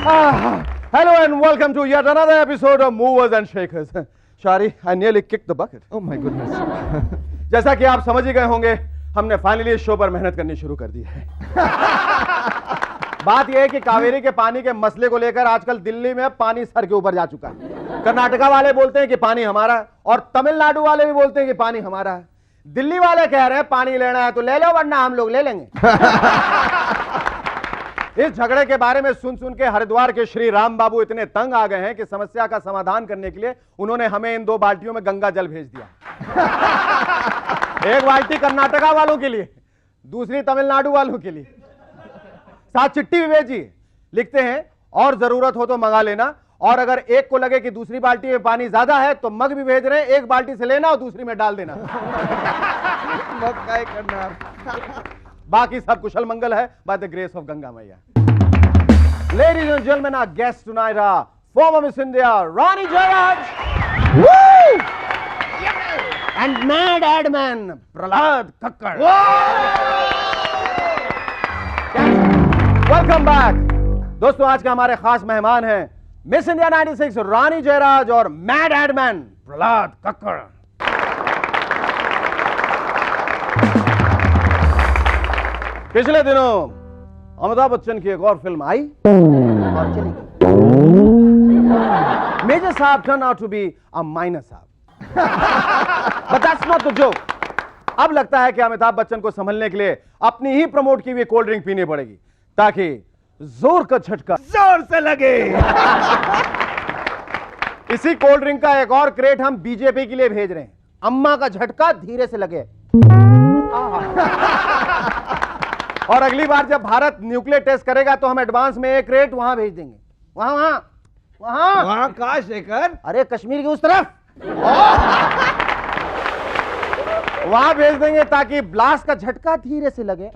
Hello and welcome to yet another episode of Movers and Shakers. Shari, I nearly kicked the bucket. Oh my goodness. जैसा कि आप समझ ही गए होंगे, हमने फाइनली इस शो पर मेहनत करनी शुरू कर दी है। बात यह है कि कावेरी के पानी के मसले को लेकर आजकल दिल्ली में पानी सर के ऊपर जा चुका है। कर्नाटका वाले बोलते हैं कि पानी हमारा है और तमिलनाडु वाले भी बोलते हैं कि पानी हमारा है। दिल्ली वाले कह रहे हैं पानी लेना है तो ले लो वरना हम लोग ले लेंगे। इस झगड़े के बारे में सुन सुन के हरिद्वार के श्री राम बाबू इतने तंग आ गए हैं कि समस्या का समाधान करने के लिए उन्होंने हमें इन 2 बाल्टियों में गंगा जल भेज दिया। एक बाल्टी कर्नाटका वालों के लिए, दूसरी तमिलनाडु वालों के लिए, साथ चिट्ठी भी भेजी। लिखते हैं और जरूरत हो तो मंगा लेना, और अगर एक को लगे कि दूसरी बाल्टी में पानी ज्यादा है तो मग भी भेज रहे हैं, एक बाल्टी से लेना और दूसरी में डाल देना। मग काय करणार? बाकी सब कुशल मंगल है by the grace of Ganga Maiya. Ladies and gentlemen, our guests tonight are former Miss India Rani Jairaj, woo, and Mad Adman Prahlad Kakkar. Welcome back. दोस्तों, आज के हमारे खास मेहमान हैं मिस इंडिया 96 रानी जयराज और मैड एडमैन प्रहलाद कक्कड़। पिछले दिनों अमिताभ बच्चन की एक और फिल्म आई और चली गई। मेजर साहब turn out to be a minor साहब। But that's not the joke. अब लगता है कि अमिताभ बच्चन को संभलने के लिए अपनी ही प्रमोट की हुई कोल्ड ड्रिंक पीनी पड़ेगी ताकि जोर का झटका जोर से लगे। इसी कोल्ड ड्रिंक का एक और क्रेट हम बीजेपी के लिए भेज रहे हैं। अम्मा का झटका धीरे से लगे। और अगली बार जब भारत न्यूक्लियर टेस्ट करेगा तो हम एडवांस में एक क्रेट वहां भेज देंगे। वहां वहां वहां वहां कहां शेखर? अरे कश्मीर की उस तरफ वहां भेज देंगे ताकि ब्लास्ट का झटका धीरे से लगे।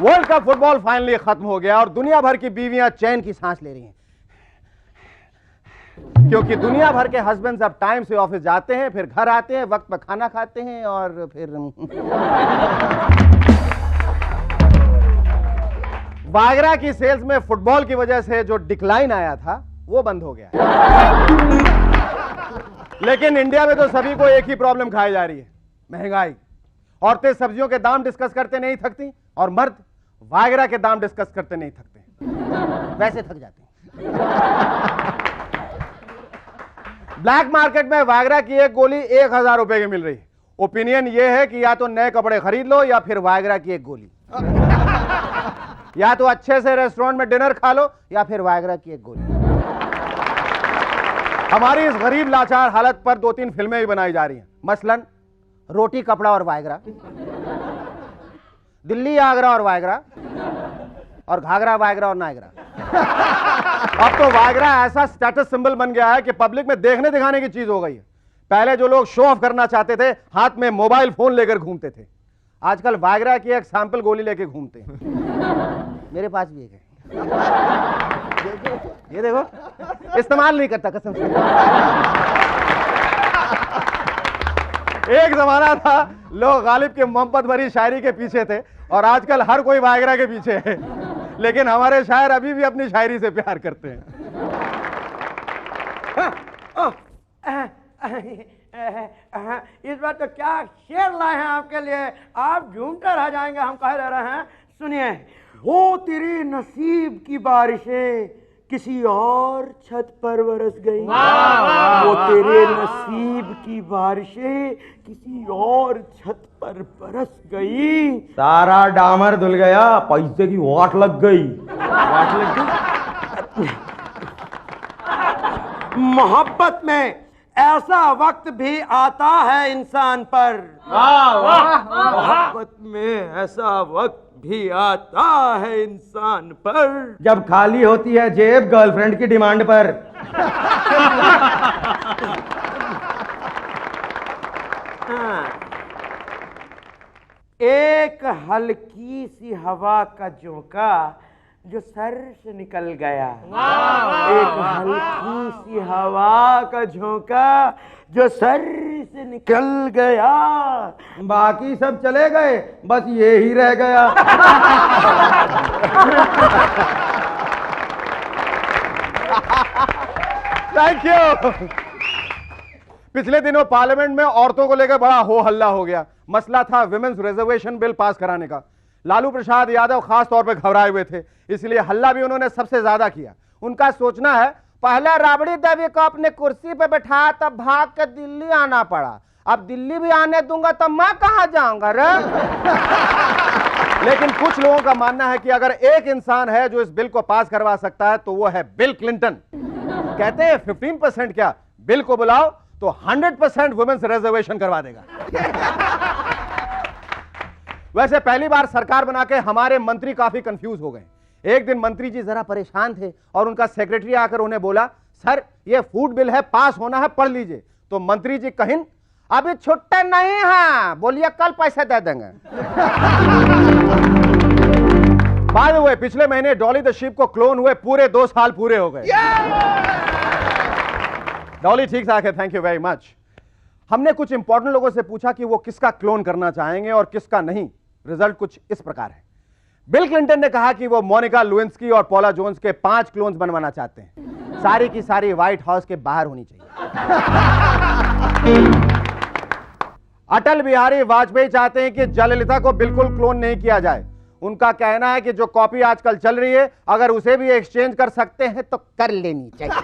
वर्ल्ड कप फुटबॉल फाइनली खत्म हो गया और दुनिया भर की बीवियां चैन की सांस ले रही हैं, क्योंकि दुनिया भर के हस्बैंड्स अब टाइम से ऑफिस जाते हैं, फिर घर आते हैं, वक्त पर खाना खाते हैं और फिर वागरा की सेल्स में फुटबॉल की वजह से जो डिक्लाइन आया था वो बंद हो गया। लेकिन इंडिया में तो सभी को एक ही प्रॉब्लम खाई जा रही है, महंगाई। औरतें सब्जियों के दाम डिस्कस करते नहीं थकती और मर्द वागरा के दाम डिस्कस करते नहीं थकते, वैसे थक जाते हैं। ब्लैक मार्केट में वागरा की एक गोली 1000 रुपए की मिल रही है। ओपिनियन यह है कि या तो नए कपड़े खरीद लो या फिर वागरा की एक गोली। या तो अच्छे से रेस्टोरेंट में डिनर खा लो या फिर वागरा की एक गोली। हमारी इस गरीब लाचार हालत पर 2-3 फिल्में भी बनाई जा रही हैं, मसलन रोटी कपड़ा और वागरा, दिल्ली आगरा और वागरा, और घाघरा वागरा और नायगरा। अब तो वागरा ऐसा स्टेटस सिंबल बन गया है कि पब्लिक में देखने दिखाने की चीज हो गई है। पहले जो लोग शो ऑफ करना चाहते थे हाथ में मोबाइल फोन लेकर घूमते थे, आजकल वागरा की एक सैंपल गोली लेकर घूमते हैं। मेरे पास भी एक है, ये देखो, इस्तेमाल नहीं करता कसम से। एक जमाना था लोग गालिब के मोहब्बत भरी शायरी के पीछे थे और आजकल हर कोई वागरा के पीछे है, लेकिन हमारे शायर अभी भी अपनी शायरी से प्यार करते हैं। इस बार तो क्या शेर लाए हैं आपके लिए, आप झूमते रह जाएंगे। हम कह दे रहे हैं, सुनिए। वो तेरे नसीब की बारिशें किसी और छत पर बरस गई, वो तेरे नसीब की बारिशें किसी और छत पर बरस गई। सारा डामर धुल गया, पैसे की वाट लग गई। वाट लग गई। मोहब्बत में ऐसा वक्त भी आता है इंसान पर, मोहब्बत में ऐसा वक्त भी आता है इंसान पर, जब खाली होती है जेब गर्लफ्रेंड की डिमांड पर। हाँ। एक हल्की सी हवा का झोंका जो सर से निकल गया, एक हल्की सी हवा का झोंका जो सर से निकल गया। बाकी सब चले गए, बस ये ही रह गया। Thank you. पिछले दिनों पार्लियामेंट में औरतों को लेकर बड़ा हो हल्ला हो गया। मसला था विमेन्स रिजर्वेशन बिल पास कराने का। लालू प्रसाद यादव खास तौर पर घबराए हुए थे, इसलिए हल्ला भी उन्होंने सबसे ज्यादा किया। उनका सोचना है, पहले राबड़ी देवी को अपने कुर्सी पे बैठाया, तब भाग के दिल्ली आना पड़ा, अब दिल्ली भी आने दूंगा तो मैं कहां जाऊंगा रे। लेकिन कुछ लोगों का मानना है कि अगर एक इंसान है जो इस बिल को पास करवा सकता है तो वो है बिल क्लिंटन। कहते हैं 15% क्या, बिल को बुलाओ तो 100% वुमेन्स रिजर्वेशन करवा देगा। वैसे पहली बार सरकार बना के हमारे मंत्री काफी कंफ्यूज हो गए। एक दिन मंत्री जी जरा परेशान थे और उनका सेक्रेटरी आकर उन्हें बोला, सर ये फूड बिल है, पास होना है, पढ़ लीजिए। तो मंत्री जी कहिन, अभी छुट्टे नहीं है, बोलिए कल पैसे दे देंगे। बाय द वे, पिछले महीने डॉली द शिप को क्लोन हुए पूरे 2 साल पूरे हो गए। डॉली ठीक ठाक है, थैंक यू वेरी मच। हमने कुछ इंपॉर्टेंट लोगों से पूछा कि वो किसका क्लोन करना चाहेंगे और किसका नहीं। रिजल्ट कुछ इस प्रकार है। बिल क्लिंटन ने कहा कि वो मोनिका लुइंस्की और पॉला जोन्स के 5 क्लोन्स बनवाना चाहते हैं। सारी की सारी व्हाइट हाउस के बाहर होनी चाहिए। अटल बिहारी वाजपेयी चाहते हैं कि जयललिता को बिल्कुल क्लोन नहीं किया जाए। उनका कहना है कि जो कॉपी आजकल चल रही है, अगर उसे भी एक्सचेंज कर सकते हैं तो कर लेनी चाहिए।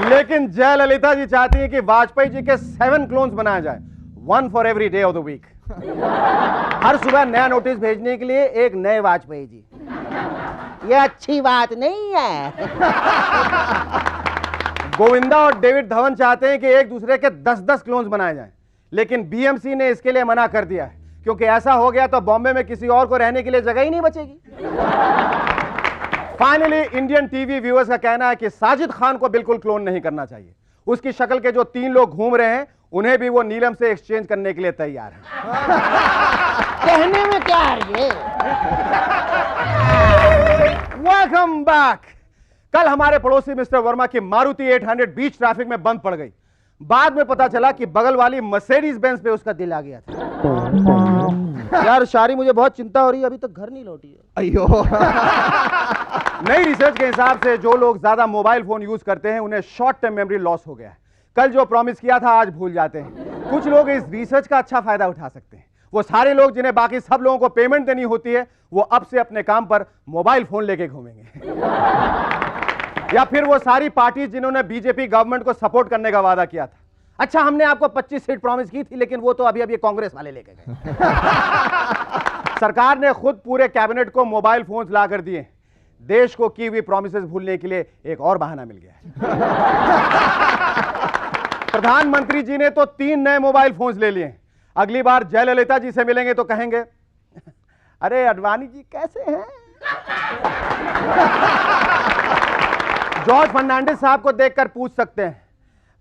लेकिन जयललिता जी चाहती हैं कि वाजपेयी जी के 7 क्लोन्स बनाया जाए, 1 for every day of the week. हर सुबह नया नोटिस भेजने के लिए एक नए वाजपेयी जी। ये अच्छी बात नहीं है। गोविंदा और डेविड धवन चाहते हैं कि एक दूसरे के 10-10 क्लोन्स बनाए जाएं, लेकिन बीएमसी ने इसके लिए मना कर दिया है, क्योंकि ऐसा हो गया तो बॉम्बे में किसी और को रहने के लिए जगह ही नहीं बचेगी। फाइनली इंडियन टीवी व्यूअर्स का कहना है कि साजिद खान को बिल्कुल क्लोन नहीं करना चाहिए। उसकी शक्ल के जो 3 लोग घूम रहे हैं, उन्हें भी वो नीलम से एक्सचेंज करने के लिए तैयार है। कहने में क्या है ये। Welcome back. कल हमारे पड़ोसी मिस्टर वर्मा की मारुति 800 बीच ट्रैफिक में बंद पड़ गई। बाद में पता चला कि बगल वाली मर्सिडीज बेंज पे उसका दिल आ गया था। यार शारी, मुझे बहुत चिंता हो रही है, अभी तक घर नहीं लौटी है। अयो। नई रिसर्च के हिसाब से जो लोग ज्यादा मोबाइल फोन यूज करते हैं उन्हें शॉर्ट टर्म मेमोरी लॉस हो गया है। कल जो प्रॉमिस किया था आज भूल जाते हैं। कुछ लोग इस रिसर्च का अच्छा फायदा उठा सकते हैं। वो सारे लोग जिन्हें बाकी सब लोगों को पेमेंट देनी होती है, वो अब से अपने काम पर मोबाइल फोन लेके घूमेंगे। या फिर वो सारी पार्टी जिन्होंने बीजेपी गवर्नमेंट को सपोर्ट करने का वादा किया था। अच्छा, हमने आपको 25 सीट प्रॉमिस की थी, लेकिन वो तो अभी अभी कांग्रेस वाले लेके गए। सरकार ने खुद पूरे कैबिनेट को मोबाइल फोन्स ला कर दिए। देश को की हुई प्रॉमिसेस भूलने के लिए एक और बहाना मिल गया। प्रधानमंत्री जी ने तो 3 नए मोबाइल फोन्स ले लिए। अगली बार जयललिता जी से मिलेंगे तो कहेंगे, अरे अडवाणी जी कैसे हैं। जॉर्ज फर्नांडिस साहब को देखकर पूछ सकते हैं,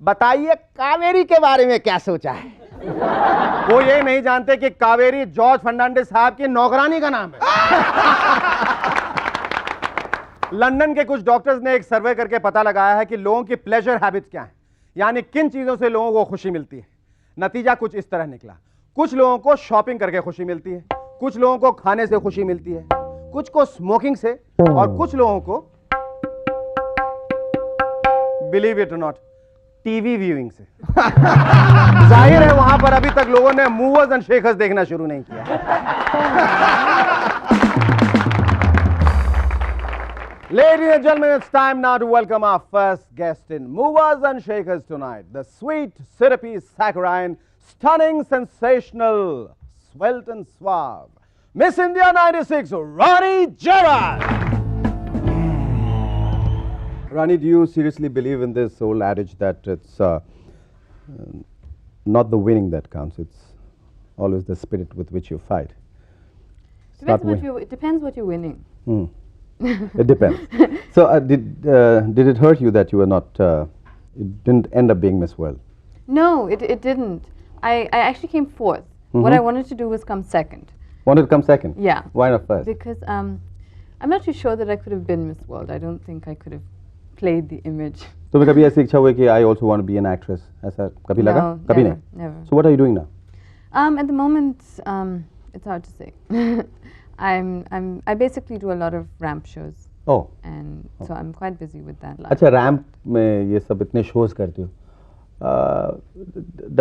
बताइए कावेरी के बारे में क्या सोचा है। वो ये नहीं जानते कि कावेरी जॉर्ज फर्नांडिस साहब की नौकरानी का नाम है। लंदन के कुछ डॉक्टर्स ने एक सर्वे करके पता लगाया है कि लोगों की प्लेजर हैबिट्स क्या हैं, यानी किन चीजों से लोगों को खुशी मिलती है। नतीजा कुछ इस तरह निकला। कुछ लोगों को शॉपिंग करके खुशी मिलती है, कुछ लोगों को खाने से खुशी मिलती है, कुछ को स्मोकिंग से, और कुछ लोगों को, बिलीव इट और नॉट, टीवी व्यूइंग से। जाहिर है वहां पर अभी तक लोगों ने मूवर्स एंड शेकर्स देखना शुरू नहीं किया। Ladies and gentlemen, it's time now to welcome our first guest in Movers and Shakers tonight. The sweet, syrupy, saccharine, stunning, sensational, svelte and suave, Miss India 96, Rani Gerard. Rani, do you seriously believe in this old adage that it's not the winning that counts, it's always the spirit with which you fight? It depends what you're winning. It depends. So did it hurt you that you were not, you didn't end up being Miss World? No, it didn't. I actually came fourth. What I wanted to do was come second. Wanted to come second? Yeah. Why not first? Because I'm not too sure that I could have been Miss World. I don't think I could have played the image. तुम्हें कभी ऐसी इच्छा हुई कि I also want to be an actress? ऐसा कभी लगा? No, कभी never, नहीं? never. So what are you doing now? At the moment, it's hard to say. I basically do a lot of ramp shows, Oh. and so I'm quite busy with that. अच्छा ramp में ये सब इतने shows करती हो.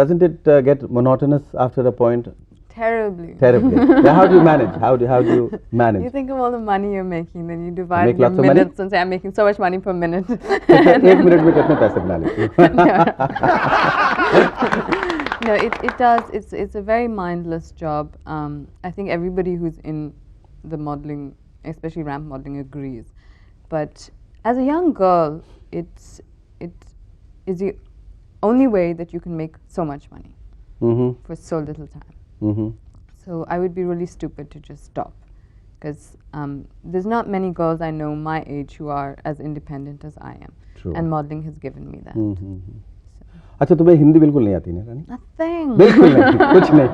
Doesn't it get monotonous after a point? Terribly. Terribly. Yeah, how do you manage? How do you manage? You think of all the money you're making, then you divide make your lots of money? minutes and say, I'm making so much money per minute. एक minute में कितने पैसे बना लेती हो? No, it does. It's a very mindless job. I think everybody who's in the modeling, especially ramp modeling, agrees. But as a young girl, it is the only way that you can make so much money Mm-hmm. for so little time. Mm-hmm. So I would be really stupid to just stop, because there's not many girls I know my age who are as independent as I am. True. And modeling has given me that. अच्छा तुम्हें हिंदी बिल्कुल नहीं आती ना रानी? Nothing. बिल्कुल नहीं, कुछ नहीं.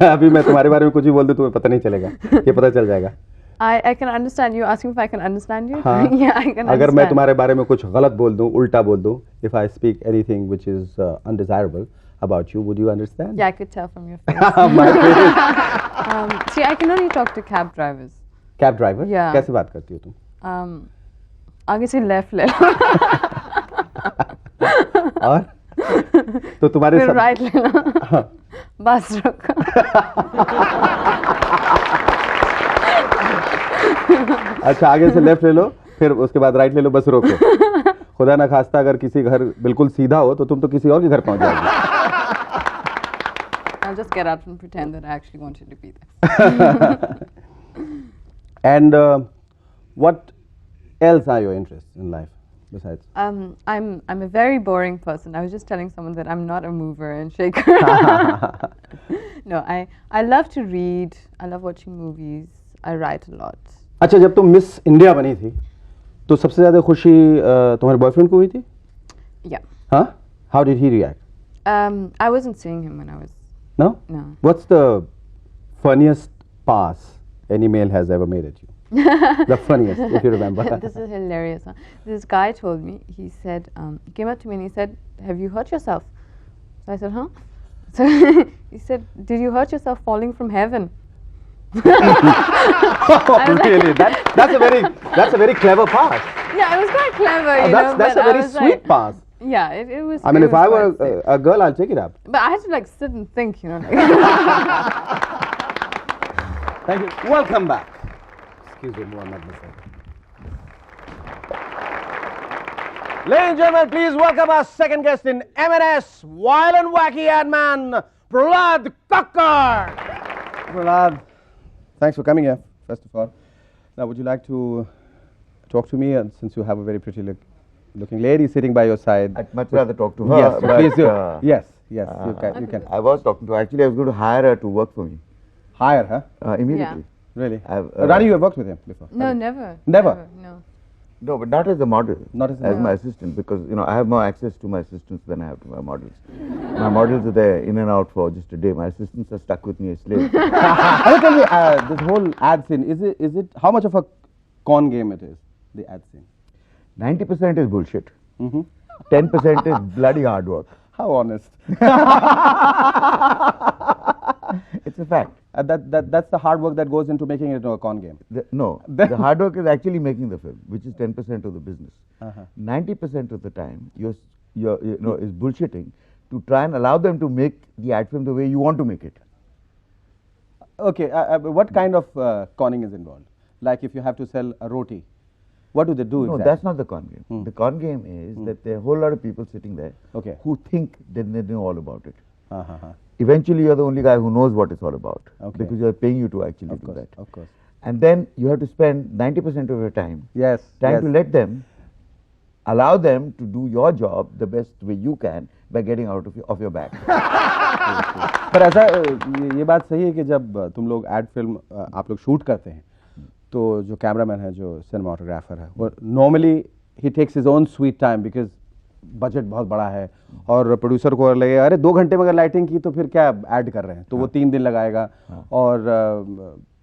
अभी मैं तुम्हारे बारे में कुछ भी बोल दूं तुम्हें पता नहीं चलेगा. ये पता चल जाएगा. I can understand you. Asking if I can understand you? हाँ. Yeah, I can अगर मैं understand. तुम्हारे बारे में कुछ गलत बोल दूं, उल्टा बोल दूं, if I speak anything which is undesirable about you, would you understand? Yeah, I could tell from your face. My face. See, I can only talk to cab drivers. Cab driver? Yeah. कैसे बात करती हो तुम? आगे से left ले लो, और तो तुम्हारे फिर सब राइट ले लो, बस रुको. अच्छा आगे से लेफ्ट ले लो, फिर उसके बाद राइट ले लो, बस रोको. खुदा ना खास्ता अगर किसी घर बिल्कुल सीधा हो तो तुम तो किसी और के घर पहुंच जाओगे. I'll just get out and pretend that I actually wanted to be there. And what else are your interests in life besides? I'm a very boring person. I was just telling someone that I'm not a mover and shaker. No, I love to read. I love watching movies. I write a lot. अच्छा जब तुम miss India बनी थी तो सबसे ज्यादा खुशी तुम्हारे बॉयफ्रेंड को हुई थी? Yeah. हाँ? How did he react? I wasn't seeing him when I was. No? No. What's the funniest pass any male has ever made at you? The funniest, if you remember. This is hilarious. Huh? This guy told me, he said, he came up to me and he said, have you hurt yourself? So I said, huh? So he said, did you hurt yourself falling from heaven? Oh, really? That's a very clever pass. Yeah, it was quite clever, you That's know. a but I very was sweet like, pass. Yeah, it was. I mean, it if was I were quite sweet. a girl, I'll take it up. But I had to like sit and think, you know. Like Thank you. Welcome back. Excuse me, Muhammad Nasir. Ladies and gentlemen, please welcome our second guest in M&S, Wild and Wacky Ad Man, Prahlad Kakkar. Prahlad, thanks for coming here, first of all. Now, would you like to talk to me, since you have a very pretty looking lady sitting by your side? I'd much rather talk to her. Yes, but, please do. Yes, you can. I was talking to her. Actually, I was going to hire her to work for me Hire her? immediately. Really? I've, Rani, you have worked with him before? no, never. Never? No. No, but not as a model. Not as a my assistant, because I have more access to my assistants than I have to my models. My models are there in and out for just a day. My assistants are stuck with me as slaves. Tell me, this whole ad scene, is it how much of a con game it is, the ad scene? 90% is bullshit. Mm-hmm. 10% is bloody hard work. How honest. It's a fact. That's the hard work that goes into making it into a con game. The hard work is actually making the film, which is 10% of the business. 90% of the time, is bullshitting to try and allow them to make the ad film the way you want to make it. Okay, what kind of conning is involved? Like if you have to sell a roti, what do they do No, exactly? that's not the con game. The con game is that there are a whole lot of people sitting there who think that they know all about it. Eventually, you're the only guy who knows what it's all about, because you're paying you to actually do that. Of course. And then you have to spend 90% of your time trying to let them, allow them to do your job the best way you can by getting out of your back. पर ऐसा ये बात सही है कि जब तुम लोग एड फिल्म आप लोग शूट करते हैं तो जो कैमरामैन है जो सिनेमाटोग्राफर है वो normally he takes his own sweet time because budget बहुत बड़ा है और प्रोड्यूसर को लगे अरे 2 घंटे में अगर लाइटिंग की तो फिर क्या ऐड कर रहे हैं तो वो 3 दिन लगाएगा और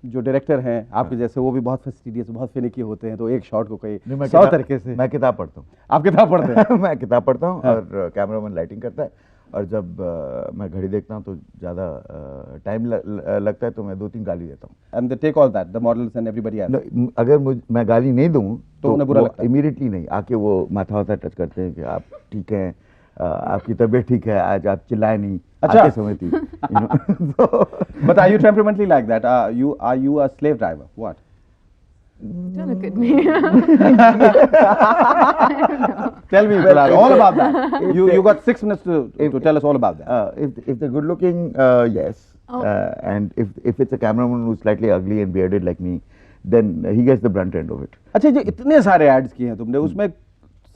जो डायरेक्टर हैं आपके जैसे, वो भी बहुत फैस्टिडियस, बहुत फिनिकी होते हैं, तो एक शॉट को कई नहीं, मैं 100 तरीके से। मैं किताब पढ़ता हूँ। आप किताब पढ़ते हैं? मैं किताब पढ़ता हूँ और कैमरामैन लाइटिंग करता है, और जब मैं घड़ी देखता हूँ तो ज़्यादा टाइम लगता है तो मैं 2-3 गाली देता हूँ। And they take all that, the models and everybody else. अगर मैं गाली नहीं दूँ तो उन्हें बुरा लगता है? इमीडिएटली नहीं, आके वो माथा वाथा टच करते हैं कि आप ठीक हैं, आपकी तबीयत ठीक है, आज आप चिल्लाए नहीं। अच्छा। आते समय थी, But are you temperamentally like that? Are you a slave driver? What? Don't look at me. Tell me, Bilal, all about that. You got 6 minutes to tell us all about that. If they're good looking, yes. Oh. And if it's a cameraman who's slightly ugly and bearded like me, then he gets the brunt end of it. अच्छा, जो इतने सारे ads किए हैं तुमने, उसमें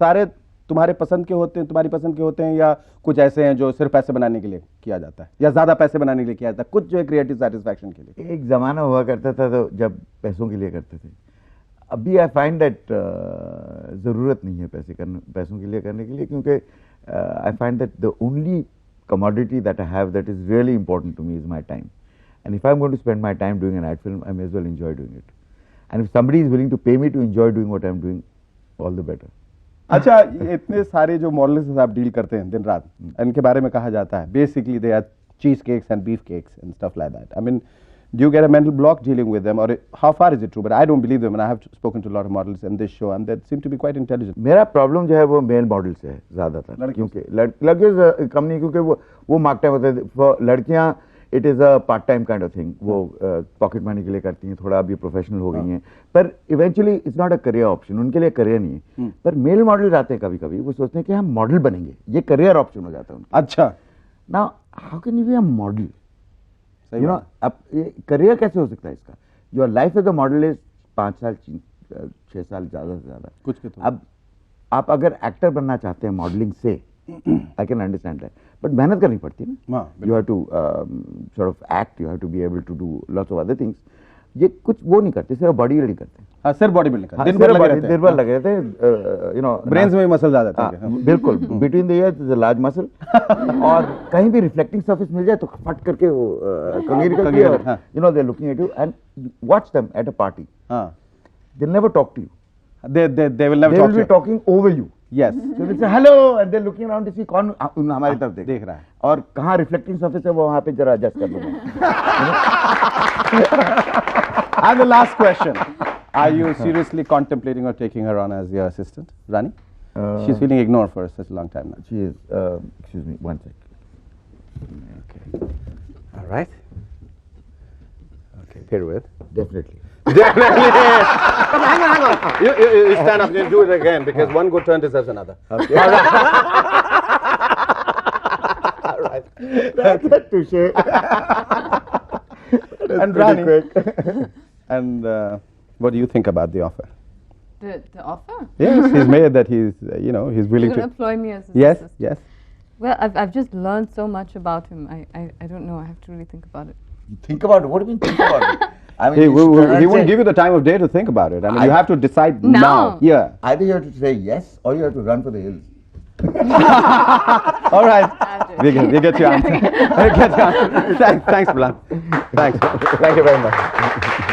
सारे तुम्हारे पसंद के होते हैं, तुम्हारी पसंद के होते हैं, या कुछ ऐसे हैं जो सिर्फ पैसे बनाने के लिए किया जाता है, या ज्यादा पैसे बनाने के लिए किया जाता है, कुछ जो है क्रिएटिव सेटिस्फैक्शन के लिए? एक ज़माना हुआ करता था तो जब पैसों के लिए करते थे। अभी आई फाइंड दैट ज़रूरत नहीं है पैसों के लिए करने के लिए, क्योंकि I find that the only commodity that I have that is really important to me is my time. And if I'm going to spend my time doing an ad film, I may as well enjoy doing it. And if somebody is willing to pay me to enjoy doing what I'm doing, all the better. अच्छा, ये इतने सारे जो models से आप deal करते हैं दिन रात, इनके बारे में कहा जाता है बेसिकली दे आर चीज cakes and beef cakes and stuff like that. I mean, do you get a mental block dealing with them, or how far is it true? But I don't believe them, and I have spoken to a lot of models in this show, and they seem to be quite intelligent. मेरा problem जो है वो mail model से है ज़्यादातर, क्योंकि लड़के कम नहीं, क्योंकि वो मार्क टाइम होता है। लड़कियाँ it is a part time kind of thing, वो पॉकेट मनी के लिए करती हैं, थोड़ा अभी प्रोफेशनल हो गई हैं, पर eventually it's not a career option, उनके लिए करियर नहीं है। पर मेल मॉडल आते हैं कभी कभी, वो सोचते हैं कि हम मॉडल बनेंगे, ये करियर ऑप्शन हो जाता है उनका। अच्छा, now how can you be a model? You know, अब ये करियर कैसे हो सकता है इसका? Your life as a model is 5 साल 6 साल ज़्यादा से ज़्यादा कुछ के तो। अब आप अगर एक्टर बनना चाहते हैं मॉडलिंग से, I can understand that, but मेहनत करनी पड़ती है ना। हाँ, you have to sort of act, you have to be able to do lots of other things. ये कुछ वो नहीं करते, सिर्फ बॉडी बिल्डिंग करते हैं। हाँ, सिर्फ बॉडी बिल्डिंग हाँ, दिन भर लगे रहते हैं, यू नो, ब्रेन्स में भी मसल आ जाते हैं। हाँ, बिल्कुल, between the years is a large muscle, और कहीं भी रिफ्लेक्टिंग सरफेस मिल जाए तो फट करके वो कंघी निकलती है, और you know they are looking at you and watch them at a party, हाँ, they never talk to you, they will never they talk will to be you. talking over you. Yes. So they say hello and they're looking around to see कौन हमारी तरफ देख रहा है, और कहाँ reflecting surface है वो वहाँ पे जरा एडजस्ट कर दूंगा। And the last question, are you seriously contemplating or taking her on as your assistant, Rani? She's feeling ignored for such a long time now. She is, excuse me, one sec. Okay. All right. Okay, pair with. Definitely. Definitely. Come, hang on. You stand up and do it again, because one good turn deserves another. Okay. All right. That's a touche. And Rani. And what do you think about the offer? The offer? Yes, he's made that he's, you know, he's willing You're to. going to employ me as his Yes, assistant? yes. Well, I've just learned so much about him. I don't know. I have to really think about it. Think about it. What do you mean think about it? I mean, He, you should not he won't say- give you the time of day to think about it. I mean, you have to decide Now. now. Yeah. Either you have to say yes or you have to run for the hills. All right. We get your answer. We get your answer. Thanks, Bilal. Thanks. Thank you very much.